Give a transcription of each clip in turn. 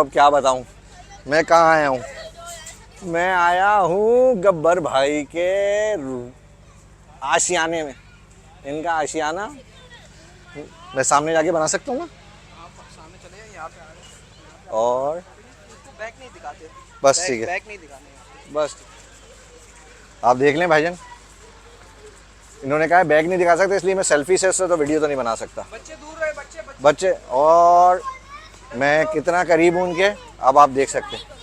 अब क्या बताऊं मैं कहाँ आया हूँ। मैं आया हूँ गब्बर भाई के आशियाने में। इनका आशियाना मैं सामने जाके बना सकता हूँ ना। सामने चले यहाँ पे आ रहे और बैक नहीं दिखाते। बस ठीक है, बैक नहीं दिखाने। बस आप देख लें भाईजान। इन्होंने कहा बैग नहीं दिखा सकते, इसलिए मैं सेल्फी से उससे तो वीडियो तो नहीं बना सकता। बच्चे दूर रहे, बच्चे बच्चे और मैं कितना करीब हूँ उनके, अब आप देख सकते हैं।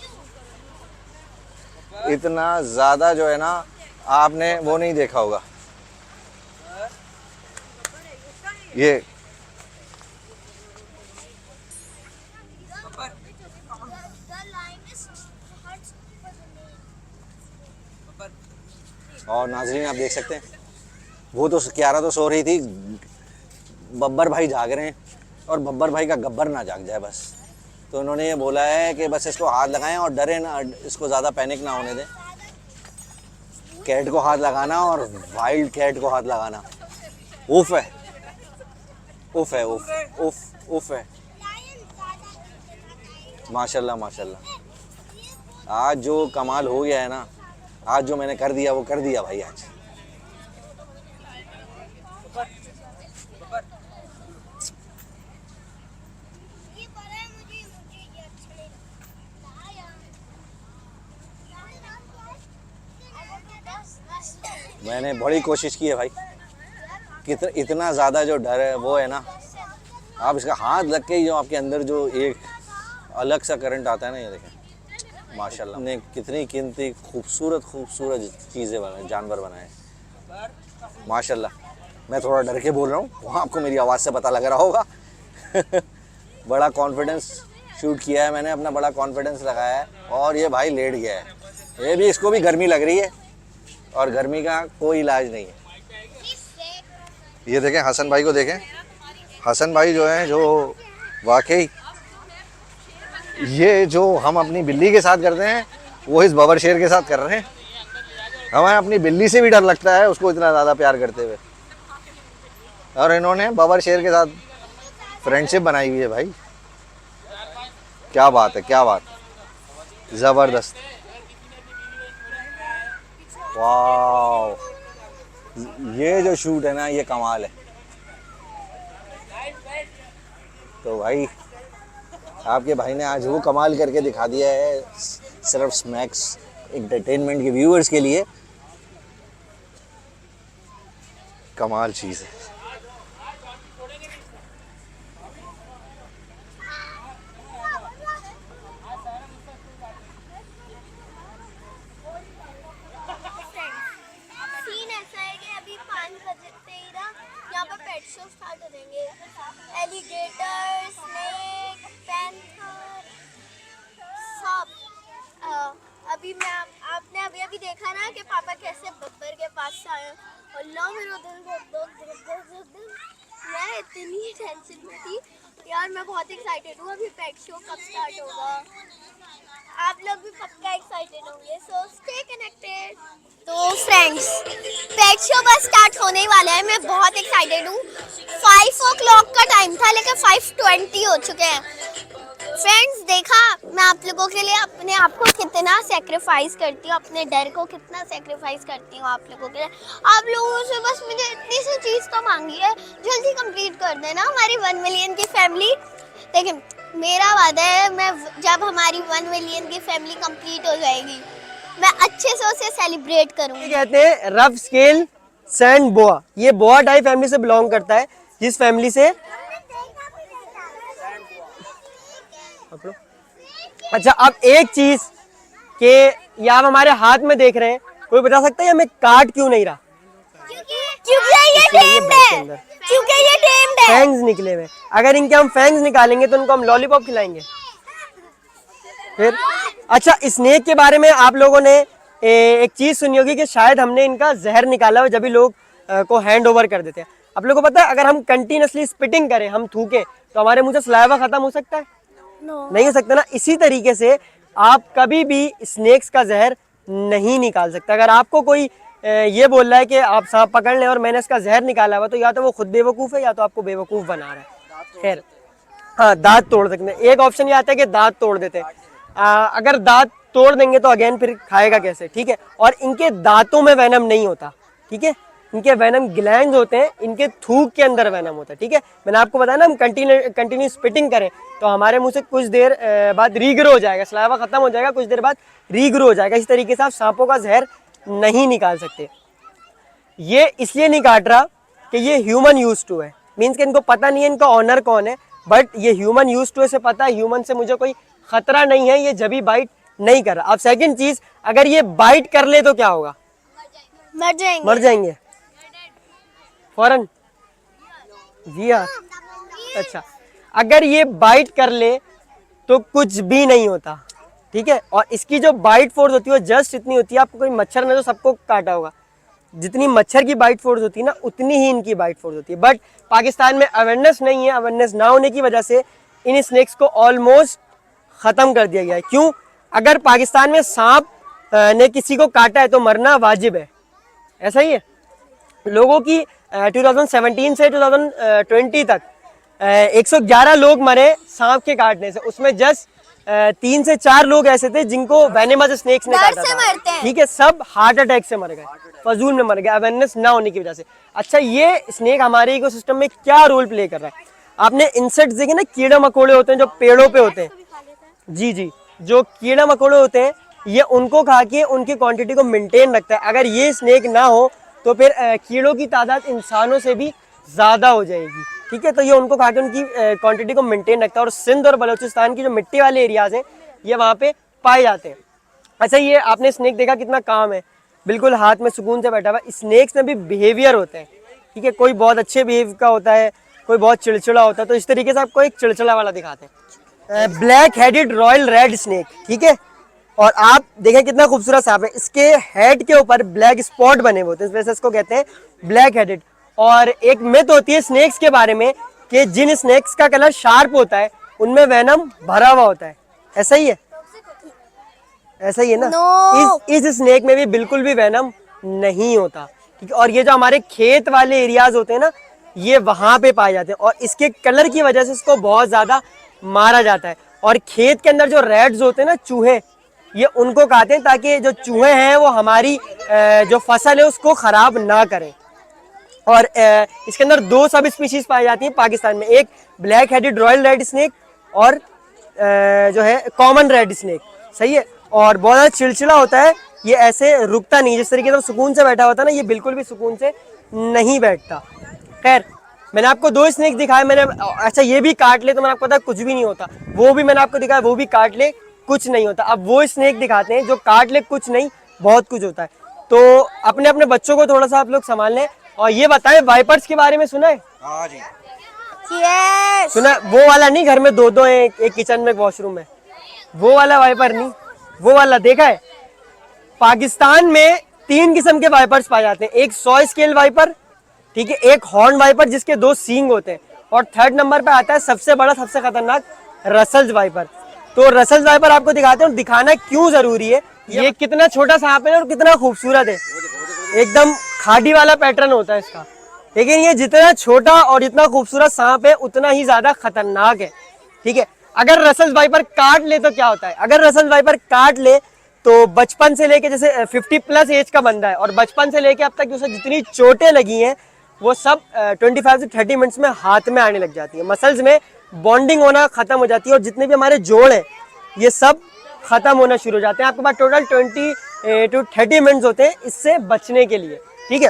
इतना ज़्यादा जो है ना, आपने वो नहीं देखा होगा ये। और नाज़रीन आप देख सकते हैं, वो तो कियारा तो सो रही थी, बब्बर भाई जाग रहे हैं और बब्बर भाई का गब्बर ना जाग जाए बस। तो उन्होंने ये बोला है कि बस इसको हाथ लगाएं और डरे ना, इसको ज़्यादा पैनिक ना होने दें। कैट को हाथ लगाना और वाइल्ड कैट को हाथ लगाना उफ है, उफ है, उफ उफ उफ है। माशाल्लाह माशाल्लाह, आज जो कमाल हो गया है ना, आज जो मैंने कर दिया वो कर दिया भाई आज। मैंने बड़ी कोशिश की है भाई, इतना ज़्यादा जो डर है वो है ना, आप इसका हाथ लग के ही जो आपके अंदर जो एक अलग सा करंट आता है ना, ये देखें माशाल्लाह ने कितनी कीमती खूबसूरत खूबसूरत चीज़ें बनाए, जानवर बनाए माशाल्लाह। मैं थोड़ा डर के बोल रहा हूँ, वहाँ आपको मेरी आवाज़ से पता लग रहा होगा। बड़ा कॉन्फिडेंस शूट किया है मैंने, अपना बड़ा कॉन्फिडेंस लगाया है। और ये भाई लेट गया है, ये भी, इसको भी गर्मी लग रही है और गर्मी का कोई इलाज नहीं है। ये देखें हसन भाई को देखें, हसन भाई जो है, जो वाकई ये जो हम अपनी बिल्ली के साथ करते हैं वो इस बबर शेर के साथ कर रहे हैं। हमें अपनी बिल्ली से भी डर लगता है उसको इतना ज़्यादा प्यार करते हुए, और इन्होंने बबर शेर के साथ फ्रेंडशिप बनाई हुई है भाई। क्या बात है, क्या बात, ज़बरदस्त, वाह। ये जो शूट है ना, ये कमाल है। तो भाई आपके भाई ने आज वो कमाल करके दिखा दिया है, सिर्फ स्मैक्स एंटरटेनमेंट के व्यूअर्स के लिए। कमाल चीज़ है। सीन ऐसा है कि अभी 5 बजते ही ना यहाँ पर पेट शो स्टार्ट हो जाएंगे। एलिगेटर, स्नेक, पैंथर, सब। अभी मैं आपने अभी अभी देखा ना कि पापा कैसे बब्बर के पास से आए। अल्लाह मेरा दिल मैं इतनी टेंशन में थी यार। मैं बहुत एक्साइटेड हूँ, अभी पेट शो कब स्टार्ट होगा। आप लोग भी पक्का एक्साइटेड होंगे, सो स्टे कनेक्टेड। तो फ्रेंड्स, पेट शो बस स्टार्ट होने ही वाला है, मैं बहुत एक्साइटेड हूँ। 5 o'clock का टाइम था लेकिन 5:20 हो चुके हैं। फ्रेंड्स देखा मैं आप लोगों के लिए अपने आप को कितना सेक्रीफाइस करती हूँ, अपने डर को कितना सेक्रीफाइस करती हूँ आप लोगों के लिए। आप लोगों से बस मुझे इतनी सी चीज़ तो मांगी है, जल्दी कंप्लीट कर देना हमारी 1 मिलियन की फैमिली। लेकिन मेरा वादा है, मैं जब हमारी 1 मिलियन की फैमिली कंप्लीट हो जाएगी, मैं अच्छे से उसे सेलिब्रेट करूँगी। कहते हैं रफ स्केल सैंड बोआ, ये बोआ टाइप फैमिली से बिलोंग करता है, जिस फैमिली से अच्छा। अब एक चीज के ये आप हमारे हाथ में देख रहे हैं, कोई बता सकता है हमें काट क्यों नहीं रहा? क्योंकि ये टेम्ड है। फैंग्स निकले हुए, अगर इनके हम फैंग्स निकालेंगे तो उनको हम लॉलीपॉप खिलाएंगे फिर। अच्छा, स्नेक के बारे में आप लोगों ने एक चीज सुनी होगी कि शायद हमने इनका जहर निकाला हो जब भी लोग को हैंड ओवर कर देते हैं। आप लोगों को पता है अगर हम कंटिन्यूसली स्पिटिंग करें, हम थूके, तो हमारे मुंह से सलाइवा खत्म हो सकता है? नहीं हो सकता ना। इसी तरीके से आप कभी भी स्नेक्स का जहर नहीं निकाल सकते। अगर आपको कोई ये बोल रहा है कि आप सांप पकड़ लें और मैंने इसका जहर निकाला हुआ, तो या तो वो खुद बेवकूफ़ है या तो आपको बेवकूफ़ बना रहा है। खैर, हाँ, दांत तोड़ सकते हैं। एक ऑप्शन ये आता है कि दांत तोड़ देते हैं। अगर दांत तोड़ देंगे तो अगेन फिर खाएगा कैसे, ठीक है। और इनके दांतों में वेनम नहीं होता, ठीक है। इनके वेनम ग्लैंड्स होते हैं, इनके थूक के अंदर वेनम होता है, ठीक है। मैंने आपको बताया ना, हम कंटिन्यू स्पिटिंग करें तो हमारे मुंह से कुछ देर बाद रीग्रो हो जाएगा, सलाइवा खत्म हो जाएगा, कुछ देर बाद रीग्रो हो जाएगा। इस तरीके से आप सांपों का जहर नहीं निकाल सकते। ये इसलिए नहीं काट रहा कि ये ह्यूमन यूज टू है, मीन्स कि इनको पता नहीं है इनका ऑनर कौन है, बट ये ह्यूमन यूज टू से पता है ह्यूमन से मुझे कोई खतरा नहीं है, ये जभी बाइट नहीं कर रहा। अब सेकंड चीज, अगर ये बाइट कर ले तो क्या होगा? मर जाएंगे फौरन। जी हाँ, अच्छा। अगर ये बाइट कर ले तो कुछ भी नहीं होता, ठीक है। और इसकी जो बाइट फोर्स होती है वो जस्ट इतनी होती है, आपको कोई मच्छर ने तो सबको काटा होगा, जितनी मच्छर की बाइट फोर्स होती है ना उतनी ही इनकी बाइट फोर्स होती है। बट पाकिस्तान में अवेयरनेस नहीं है, अवेयरनेस ना होने की वजह से इन स्नेक्स को ऑलमोस्ट ख़त्म कर दिया गया है। क्यों? अगर पाकिस्तान में सांप ने किसी को काटा है तो मरना वाजिब है, ऐसा ही है। लोगों की 2017 से 2020 तक 111 लोग मरे सांप के काटने से, उसमें जस्ट 3 से 4 लोग ऐसे थे जिनको वेनेमस स्नेक्स ने काटा था, ठीक है। सब हार्ट अटैक से मर गए, फजूल में मर गए, अवेयरनेस ना होने की वजह से। अच्छा, ये स्नेक हमारे इकोसिस्टम में क्या रोल प्ले कर रहा है? आपने इंसेक्ट्स देखे ना, कीड़े मकोड़े होते हैं जो पेड़ों पे होते हैं, जी जी, जो कीड़े मकोड़े होते हैं ये उनको खा के उनकी क्वांटिटी को मेंटेन रखता है। अगर ये स्नेक ना हो तो फिर कीड़ों की तादाद इंसानों से भी ज़्यादा हो जाएगी, ठीक है। तो ये उनको खा के उनकी क्वांटिटी को मेंटेन रखता है। और सिंध और बलूचिस्तान की जो मिट्टी वाले एरियाज हैं ये वहाँ पे पाए जाते हैं। अच्छा, ये आपने स्नेक देखा कितना काम है, बिल्कुल हाथ में सुकून से बैठा हुआ। स्नेक्स में भी बिहेवियर होते हैं, ठीक है। कोई बहुत अच्छे बिहेव का होता है, कोई बहुत चिड़चिड़ा होता है। तो इस तरीके से आपको एक चिड़चिड़ा वाला दिखाते हैं, black headed royal red snake, ठीक है। और आप देखें कितना खूबसूरत सांप है, इसके हेड के ऊपर ब्लैक स्पॉट बने हुए होते हैं, इस वजह से इसको कहते हैं ब्लैक हेडेड। और एक मिथ होती है स्नेक्स के बारे में कि जिन स्नेक्स का कलर शार्प होता है उनमें वेनम भरा हुआ होता है, ऐसा ही है? ऐसा ही है ना? इस स्नेक में भी बिल्कुल भी वेनम नहीं होता, ठीक है। और ये जो हमारे खेत वाले एरियाज होते हैं ना, ये वहां पे पाए जाते हैं और इसके कलर की वजह से इसको बहुत ज्यादा मारा जाता है। और खेत के अंदर जो रैट्स होते हैं ना, चूहे, ये उनको खाते हैं ताकि जो चूहे हैं वो हमारी जो फसल है उसको खराब ना करें। और इसके अंदर 2 सब स्पीशीज पाई जाती हैं पाकिस्तान में, एक black headed royal red snake और जो है कॉमन रेड स्नेक, सही है। और बहुत ज़्यादा चिड़चिड़ा होता है, ये ऐसे रुकता नहीं, जिस तरीके से सुकून से बैठा होता है ना, ये बिल्कुल भी सुकून से नहीं बैठता। खैर, मैंने आपको 2 स्नेक दिखाए, मैंने अच्छा ये भी काट ले तो मैंने आपको बताया कुछ भी नहीं होता, वो भी मैंने आपको दिखाया, वो भी काट ले कुछ नहीं होता। अब वो स्नेक दिखाते हैं जो काट ले कुछ नहीं, बहुत कुछ होता है। तो अपने अपने बच्चों को थोड़ा सा आप लोग संभाल लें। और ये बताएं, वाइपर्स के बारे में सुना है? हाँ जी, यस। सुना? वो वाला नहीं, घर में 2-2 है, एक किचन में एक वॉशरूम है, वो वाला वाइपर नहीं, वो वाला देखा है? पाकिस्तान में 3 किस्म के वाइपर्स पाए जाते हैं, एक 100 स्केल वाइपर, ठीक है, एक हॉर्न वाइपर जिसके 2 सींग होते हैं, और 3rd नंबर पे आता है सबसे बड़ा सबसे खतरनाक रसल्स वाइपर। तो रसल्स वाइपर आपको दिखाते हैं और दिखाना क्यों जरूरी है। ये कितना छोटा सांप है और कितना खूबसूरत है, एकदम खाड़ी वाला पैटर्न होता है इसका, लेकिन ये जितना छोटा और जितना खूबसूरत सांप है उतना ही ज्यादा खतरनाक है, ठीक है। अगर रसल्स वाइपर काट ले तो क्या होता है? अगर रसल्स वाइपर काट ले तो बचपन से लेके, जैसे 50+ एज का बंदा है और बचपन से लेके अब तक उसे जितनी चोटें लगी हैं वो सब 25 से 30 मिनट्स में हाथ में आने लग जाती है, मसल्स में बॉन्डिंग होना खत्म हो जाती है और जितने भी हमारे जोड़ हैं ये सब खत्म होना शुरू हो जाते हैं। आपके पास टोटल 20 to 30 मिनट्स होते हैं इससे बचने के लिए, ठीक है।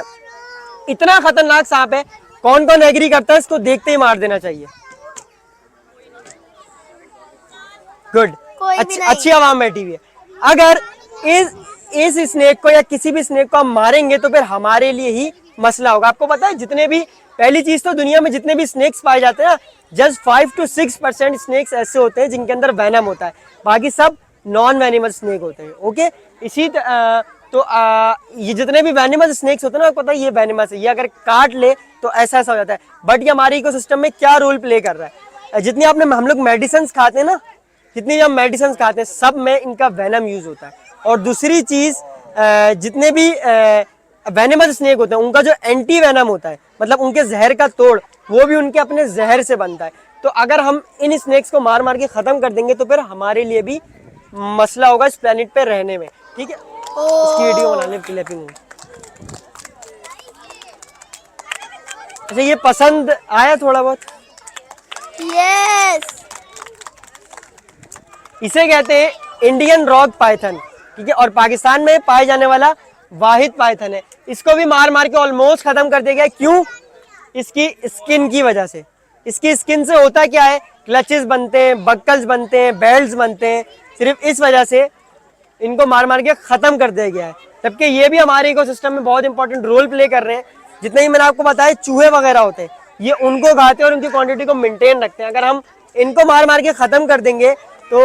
इतना खतरनाक सांप है, कौन कौन एग्री करता है इसको देखते ही मार देना चाहिए? गुड, अच्छी आवाम बैठी हुई है। अगर इस स्नेक को या किसी भी स्नेक को हम मारेंगे तो फिर हमारे लिए ही मसला होगा। आपको पता है जितने भी, पहली चीज तो दुनिया में जितने भी स्नेक्स पाए जाते हैं ना, जस्ट 5 to 6% स्नेक्स ऐसे होते हैं जिनके अंदर वेनम होता है, बाकी सब नॉन वेनिमस स्नेक होते हैं, ओके। इसी ये जितने भी वेनिमस स्नेक्स होते हैं ना, पता है ये वेनिमस है, ये अगर काट ले तो ऐसा हो जाता है। बट ये हमारे इकोसिस्टम में क्या रोल प्ले कर रहा है? जितनी हम लोग मेडिसिन खाते हैं ना, जितनी भी हम मेडिसिन खाते हैं सब में इनका वेनम यूज होता है। और दूसरी चीज, जितने भी वेनेमस स्नेक होते हैं उनका जो एंटी वेनम होता है, मतलब उनके जहर का तोड़, वो भी उनके अपने जहर से बनता है। तो अगर हम इन स्नेक्स को मार मार के ख़त्म कर देंगे तो फिर हमारे लिए भी मसला होगा इस प्लेनेट पे रहने में, ठीक है। इसकी वीडियो बनाने के लिए अच्छा, ये पसंद आया थोड़ा बहुत? यस। इसे कहते हैं इंडियन रॉक पाइथन, ठीक है, और पाकिस्तान में पाए जाने वाला वाहिद पाइथन है। इसको भी मार मार के ऑलमोस्ट खत्म कर दिया गया। क्यों? इसकी स्किन की वजह से। इसकी स्किन से होता क्या है, क्लचेस बनते हैं, बक्कल्स बनते हैं, बेल्ट्स बनते हैं, सिर्फ इस वजह से इनको मार मार के खत्म कर दिया गया है। जबकि ये भी हमारे इकोसिस्टम में बहुत इंपॉर्टेंट रोल प्ले कर रहे हैं। जितने ही मैंने आपको बताया चूहे वगैरह होते हैं, ये उनको खाते हैं और उनकी क्वांटिटी को मेंटेन रखते हैं। अगर हम इनको मार मार के खत्म कर देंगे तो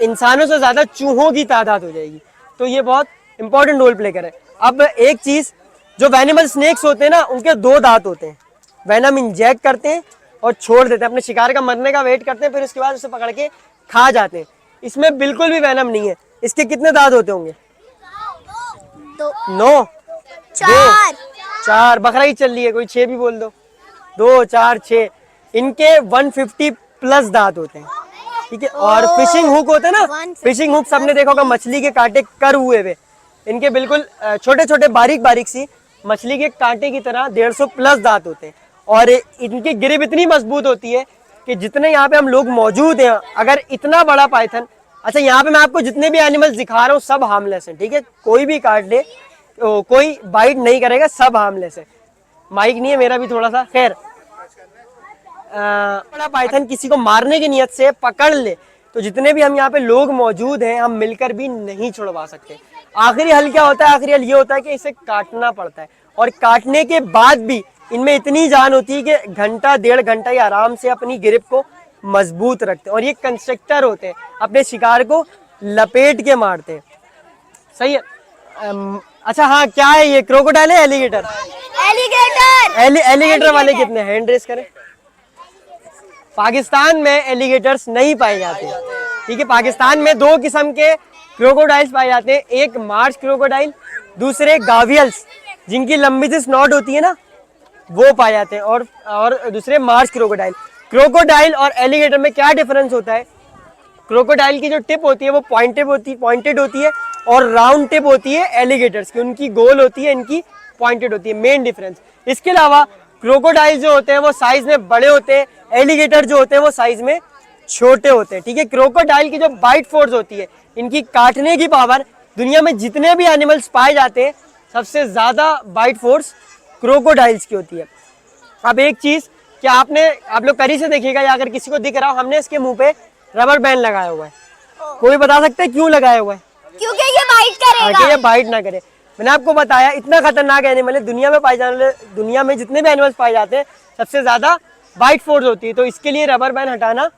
इंसानों से ज्यादा चूहों की तादाद हो जाएगी। तो ये बहुत इंपॉर्टेंट रोल प्ले करे। अब एक चीज, जो वेनिमल स्नेक्स होते हैं ना, उनके 2 दांत होते हैं। वेनम इंजेक्ट करते हैं और छोड़ देते हैं, अपने शिकार का मरने का वेट करते हैं, फिर उसके बाद उसे पकड़ के खा जाते हैं। इसमें बिल्कुल भी वेनम नहीं है। इसके कितने दांत होते होंगे? 9, 4। बकरा ही चल रही है, कोई 6 भी बोल दो। 2, 4, 6। इनके 150 प्लस दांत होते हैं, ठीक है। और फिशिंग हुक होते हैं ना, फिशिंग हुक सबने देखा होगा, मछली के कांटे कर हुए वे। इनके बिल्कुल छोटे छोटे बारीक बारीक सी मछली के कांटे की तरह 150 प्लस दांत होते हैं। और इनकी ग्रिप इतनी मजबूत होती है कि जितने यहाँ पे हम लोग मौजूद हैं, अगर इतना बड़ा पाइथन, अच्छा यहाँ पे मैं आपको जितने भी एनिमल्स दिखा रहा हूँ सब हार्मलेस हैं, ठीक है। कोई भी काट ले, कोई बाइट नहीं करेगा, सब हार्मलेस है। माइक नहीं है मेरा भी थोड़ा सा, खैर। बड़ा पाइथन किसी को मारने की नियत से पकड़ ले तो जितने भी हम यहाँ पे लोग मौजूद हैं, हम मिलकर भी नहीं छुड़वा सकते। आखिरी हल क्या होता है? आखिरी हल ये होता है कि इसे काटना पड़ता है, और काटने के बाद भी इनमें इतनी जान होती है कि घंटा 1.5 घंटा ही आराम से अपनी ग्रिप को मजबूत रखते हैं। और ये कंस्ट्रक्टर होते हैं, अपने शिकार को लपेट के मारते हैं, सही है। अच्छा हाँ, क्या है ये? क्रोकोडाइल है, एलिगेटर? एलिगेटर वाले कितने? हैंड रेस करें। पाकिस्तान में एलिगेटर्स नहीं पाए जाते, ठीक है। पाकिस्तान में 2 किस्म के क्रोकोडाइल्स पाए जाते हैं, एक मार्श क्रोकोडाइल, दूसरे गावियल्स, जिनकी लंबी सी स्नॉट होती है ना, वो पाए जाते हैं, और दूसरे मार्श क्रोकोडाइल। क्रोकोडाइल और एलिगेटर में क्या डिफरेंस होता है? क्रोकोडाइल की जो टिप होती है वो पॉइंटेड होती है, और राउंड टिप होती है एलिगेटर्स की, उनकी गोल होती है, इनकी पॉइंटेड होती है, मेन डिफरेंस। इसके अलावा क्रोकोडाइल जो होते हैं वो साइज में बड़े होते हैं, एलिगेटर जो होते हैं वो साइज में छोटे होते हैं, ठीक है। क्रोकोडाइल की जो बाइट फोर्स होती है, इनकी काटने की पावर, दुनिया में जितने भी एनिमल्स पाए जाते हैं सबसे ज्यादा बाइट फोर्स क्रोकोडाइल्स की होती है। अब एक चीज, क्या आप लोग करीब से देखिएगा या अगर किसी को दिख रहा हो, हमने इसके मुंह पे रबर बैंड लगाया हुआ है। कोई बता सकते है क्यों लगाया हुआ है? क्योंकि ये बाइट करेगा। ये बाइट ना करे। मैंने आपको बताया इतना खतरनाक एनिमल है, दुनिया में पाए जाने, दुनिया में जितने भी एनिमल्स पाए जाते हैं सबसे ज्यादा बाइट फोर्स होती है। तो इसके लिए रबर बैंड हटाना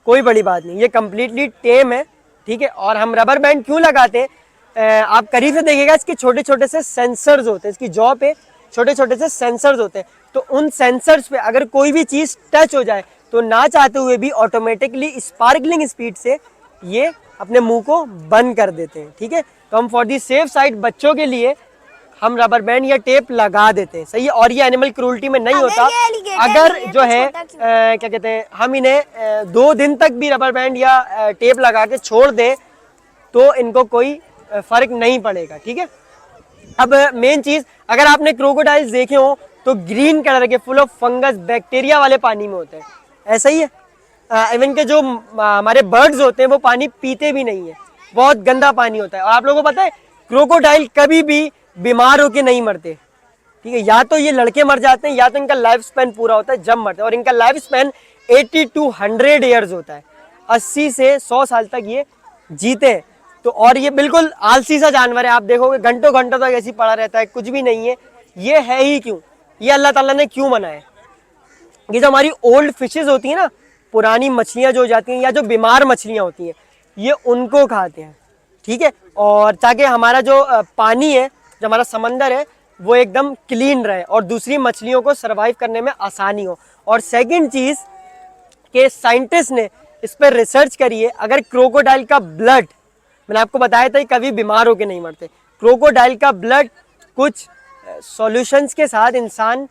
कोई बड़ी बात नहीं, ये कम्प्लीटली टेम है, ठीक है। और हम रबर बैंड क्यों लगाते हैं, आप करीब से देखिएगा, इसके छोटे छोटे से सेंसर्स होते हैं, इसकी जॉ पे छोटे छोटे से सेंसर्स होते हैं। तो उन सेंसर्स पे अगर कोई भी चीज टच हो जाए तो ना चाहते हुए भी ऑटोमेटिकली स्पार्कलिंग स्पीड से ये अपने मुंह को बंद कर देते हैं, ठीक है। तो हम फॉर दी सेफ साइड बच्चों के लिए हम रबर बैंड या टेप लगा देते हैं, सही है। और ये एनिमल क्रूल्टी में नहीं होता। अगर जो है क्या कहते हैं, हम इन्हें 2 दिन तक भी रबर बैंड या टेप लगा के छोड़ दें तो इनको कोई फर्क नहीं पड़ेगा, ठीक है। अब मेन चीज, अगर आपने क्रोकोडाइल्स देखे हो तो ग्रीन कलर के फुल ऑफ फंगस बैक्टीरिया वाले पानी में होते हैं, ऐसा ही है। इवन के जो हमारे बर्ड्स होते हैं वो पानी पीते भी नहीं है, बहुत गंदा पानी होता है। और आप लोगों को पता है क्रोकोडाइल कभी भी बीमार होके नहीं मरते, ठीक है। या तो ये लड़के मर जाते हैं या तो इनका लाइफ स्पैन पूरा होता है जब मरते हैं, और इनका लाइफ स्पैन 80 to 100 ईयर्स होता है, 80 से 100 साल तक ये जीते हैं। तो और ये बिल्कुल आलसी सा जानवर है, आप देखोगे घंटों घंटों तक ऐसे पड़ा रहता है, कुछ भी नहीं है। ये है ही क्यों, ये अल्लाह ताला ने क्यों बनाया? ये जो हमारी ओल्ड फिशेज होती है ना, पुरानी मछलियां जो हो जाती हैं या जो बीमार मछलियां होती हैं, ये उनको खाते हैं, ठीक है। और ताकि हमारा जो पानी है, जो हमारा समंदर है, वो एकदम क्लीन रहे और दूसरी मछलियों को सरवाइव करने में आसानी हो। और सेकंड चीज के साइंटिस्ट ने इस पर रिसर्च करी है, अगर क्रोकोडाइल का ब्लड, मैंने आपको बताया था कभी बीमार होके नहीं मरते, क्रोकोडाइल का ब्लड कुछ सॉल्यूशंस के साथ इंसान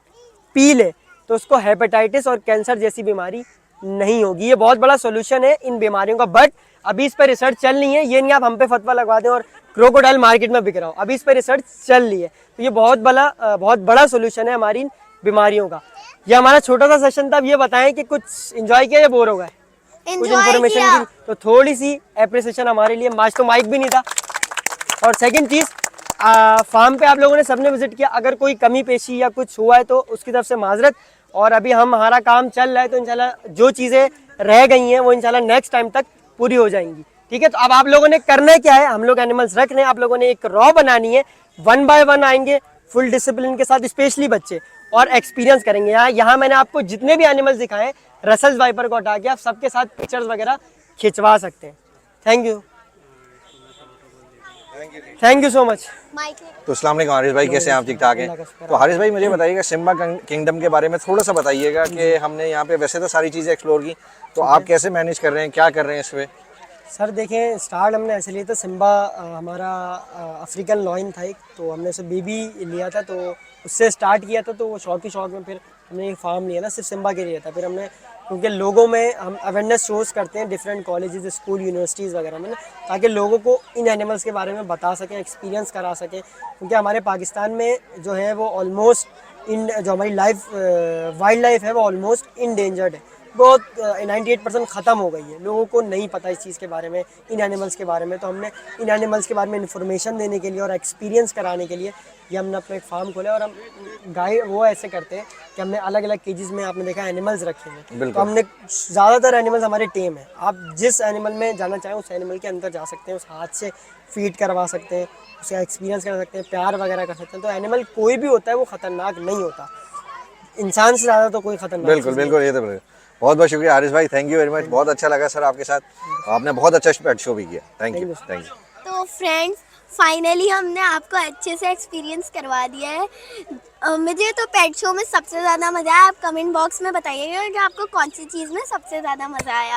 पी ले तो उसको हेपेटाइटिस और कैंसर जैसी बीमारी नहीं होगी। ये बहुत बड़ा सोल्यूशन है इन बीमारियों का, बट अभी इस पर रिसर्च चल रही है। ये नहीं आप हम पे फतवा लगवा दें और क्रोकोडाइल मार्केट में बिक रहा हो, अभी इस पर रिसर्च चल रही है। तो ये बहुत बड़ा सोल्यूशन है हमारी इन बीमारियों का। ये हमारा छोटा सा सेशन था। अब ये बताएं कि कुछ एंजॉय किया या बोर हो गए? कुछ इन्फॉर्मेशन की तो थोड़ी सी एप्रिसिएशन हमारे लिए। आज तो माइक भी नहीं था। और सेकंड चीज़, फार्म पे आप लोगों ने सबने विजिट किया, अगर कोई कमी पेशी या कुछ हुआ है तो उसकी तरफ से माजरत। और अभी हमारा काम चल रहा है, तो इंशाल्लाह जो चीज़ें रह गई हैं वो इंशाल्लाह नेक्स्ट टाइम तक पूरी हो जाएंगी। ठीक है, तो अब आप लोगों ने करना क्या है, हम लोग एनिमल्स रख रहे हैं, आप लोगों ने एक रॉ बनानी है। 1 बाय 1 आएंगे फुल डिसिप्लिन के साथ, स्पेशली बच्चे, और एक्सपीरियंस करेंगे। यहाँ मैंने आपको जितने भी एनिमल्स दिखाए, रसल्स वाइपर को हटा के आप सबके साथ पिक्चर्स वगैरह खिंचवा सकते हैं। Thank you so much. तो अस्सलाम वालेकुम हारिस भाई, कैसे हैं आप? ठीक ठाक हैं? तो हारिस भाई मुझे बताइएगा सिम्बा किंगडम के बारे में थोड़ा सा बताइएगा कि हमने यहाँ पे वैसे तो सारी चीज़ें एक्सप्लोर की, तो आप कैसे मैनेज कर रहे हैं, क्या कर रहे हैं इस पर? सर देखें, स्टार्ट हमने ऐसे लिया था, सिम्बा हमारा अफ्रीकन लॉइन था एक, तो हमने उसे बेबी लिया था, तो उससे स्टार्ट किया था। तो वो शौक में फिर हमने एक फार्म लिया ना, सिर्फ सिम्बा के लिए था। फिर हमने, क्योंकि लोगों में हम अवेयरनेस शोज़ करते हैं डिफरेंट कॉलेजेस, स्कूल, यूनिवर्सिटीज़ वगैरह में ना, ताकि लोगों को इन एनिमल्स के बारे में बता सकें, एक्सपीरियंस करा सकें। क्योंकि हमारे पाकिस्तान में जो है वो ऑलमोस्ट जो हमारी वाइल्ड लाइफ है वो ऑलमोस्ट इंडेंजर्ड है, बहुत 98% ख़त्म हो गई है। लोगों को नहीं पता इस चीज़ के बारे में, इन एनिमल्स के बारे में। तो हमने इन एनिमल्स के बारे में इन्फॉर्मेशन देने के लिए और एक्सपीरियंस कराने के लिए ये हमने अपना एक फार्म खोला। और हम गाइड वो ऐसे करते हैं कि हमने अलग अलग केजेस में, आपने देखा, एनिमल्स रखे हैं। तो हमने ज़्यादातर एनिमल्स हमारे टेम है। आप जिस एनिमल में जाना चाहें उस एनिमल के अंदर जा सकते हैं, उस हाथ से फीड करवा सकते हैं, उसका एक्सपीरियंस कर सकते हैं, प्यार वगैरह कर सकते हैं। तो एनिमल कोई भी होता है वो ख़तरनाक नहीं होता, इंसान से ज़्यादा तो कोई ख़तरनाक। बिल्कुल, ये तो बहुत बहुत शुक्रिया हारिस भाई, थैंक यू वेरी मच। बहुत अच्छा लगा सर आपके साथ, आपने बहुत अच्छा पेट शो भी किया। Thank you. तो फ्रेंड्स, फाइनली हमने आपको अच्छे से एक्सपीरियंस करवा दिया है। मुझे तो पेट शो में सबसे ज़्यादा मज़ा आया। आप कमेंट बॉक्स में बताइएगा कि आपको कौन सी चीज़ में सबसे ज़्यादा मज़ा आया।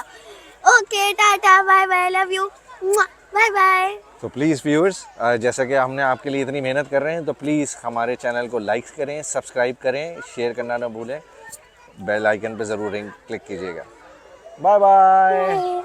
Okay, tata, bye bye, love you, bye bye. तो प्लीज़ व्यूअर्स, जैसा कि हमने आपके लिए इतनी मेहनत कर रहे हैं, तो प्लीज़ हमारे चैनल को लाइक करें, सब्सक्राइब करें, शेयर करना ना भूलें, बेल आइकन पर ज़रूर क्लिक कीजिएगा। Bye bye.